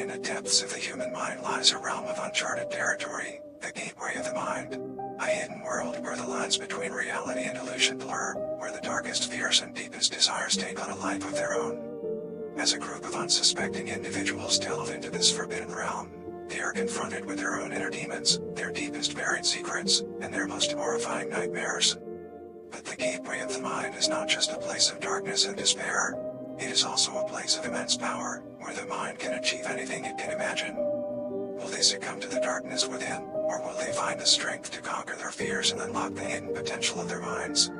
In the depths of the human mind lies a realm of uncharted territory, the gateway of the mind. A hidden world where the lines between reality and illusion blur, where the darkest fears and deepest desires take on a life of their own. As a group of unsuspecting individuals delve into this forbidden realm, they are confronted with their own inner demons, their deepest buried secrets, and their most horrifying nightmares. But the gateway of the mind is not just a place of darkness and despair. It is also a place of immense power, where the mind can achieve anything it can imagine. Will they succumb to the darkness within, or will they find the strength to conquer their fears and unlock the hidden potential of their minds?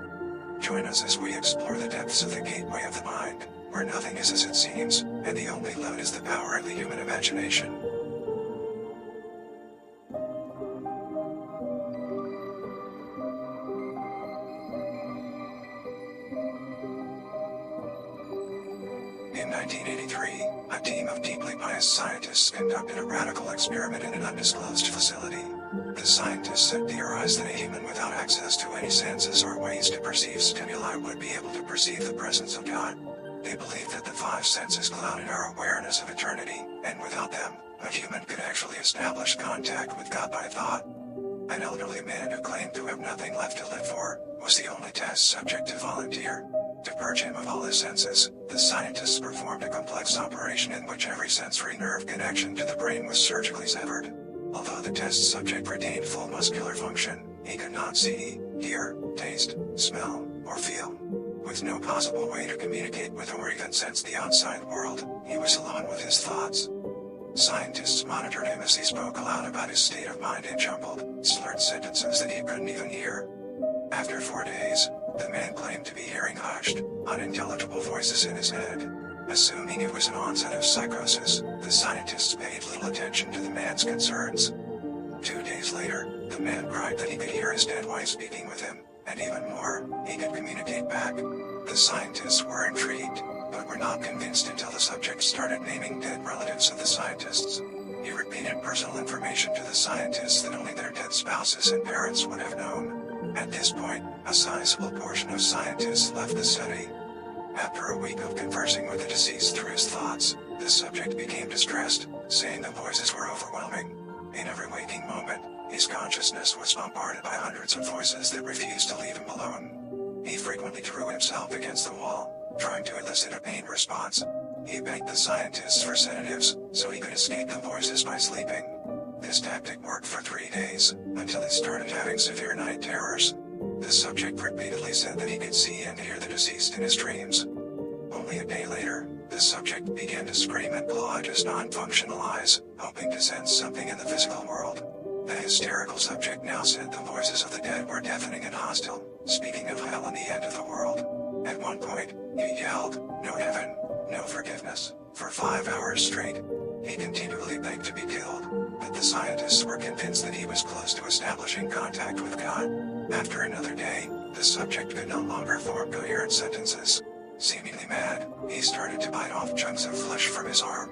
Join us as we explore the depths of the gateway of the mind, where nothing is as it seems, and the only limit is the power of the human imagination. In 1983, a team of deeply biased scientists conducted a radical experiment in an undisclosed facility. The scientists had theorized that a human without access to any senses or ways to perceive stimuli would be able to perceive the presence of God. They believed that the five senses clouded our awareness of eternity, and without them, a human could actually establish contact with God by thought. An elderly man who claimed to have nothing left to live for was the only test subject to volunteer. To purge him of all his senses, the scientists performed a complex operation in which every sensory nerve connection to the brain was surgically severed. Although the test subject retained full muscular function, he could not see, hear, taste, smell, or feel. With no possible way to communicate with or even sense the outside world, he was alone with his thoughts. Scientists monitored him as he spoke aloud about his state of mind in jumbled, slurred sentences that he couldn't even hear. After 4 days, the man claimed to be hearing hushed, unintelligible voices in his head. Assuming it was an onset of psychosis, the scientists paid little attention to the man's concerns. 2 days later, the man cried that he could hear his dead wife speaking with him, and even more, he could communicate back. The scientists were intrigued, but were not convinced until the subject started naming dead relatives of the scientists. He repeated personal information to the scientists that only their dead spouses and parents would have known. At this point, a sizable portion of scientists left the study. After a week of conversing with the deceased through his thoughts, the subject became distressed, saying the voices were overwhelming. In every waking moment, his consciousness was bombarded by hundreds of voices that refused to leave him alone. He frequently threw himself against the wall, trying to elicit a pain response. He begged the scientists for sedatives, so he could escape the voices by sleeping. This tactic worked for 3 days, until he started having severe night terrors. The subject repeatedly said that he could see and hear the deceased in his dreams. Only a day later, the subject began to scream and claw at his non-functional eyes, hoping to sense something in the physical world. The hysterical subject now said the voices of the dead were deafening and hostile, speaking of hell and the end of the world. At one point, he yelled, "No heaven, no forgiveness," for 5 hours straight. He continually begged to be killed, but the scientists were convinced that he was close to establishing contact with God. After another day, the subject could no longer form coherent sentences. Seemingly mad, he started to bite off chunks of flesh from his arm.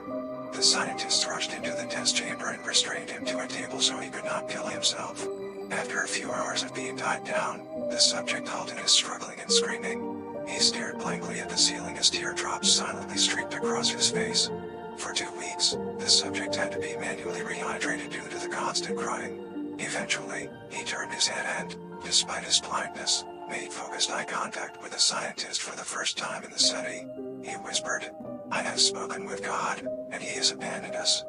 The scientists rushed into the test chamber and restrained him to a table so he could not kill himself. After a few hours of being tied down, the subject halted his struggling and screaming. He stared blankly at the ceiling as teardrops silently streaked across his face. For 2 weeks, the subject had to be manually rehydrated due to the constant crying. Eventually, he turned his head and, despite his blindness, made focused eye contact with a scientist for the first time in the study. He whispered, "I have spoken with God, and he has abandoned us."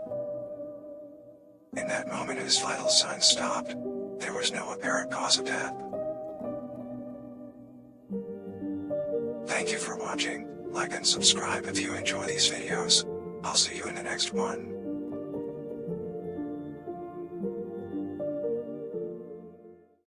In that moment his vital signs stopped. There was no apparent cause of death. Thank you for watching. Like and subscribe if you enjoy these videos. I'll see you in the next one.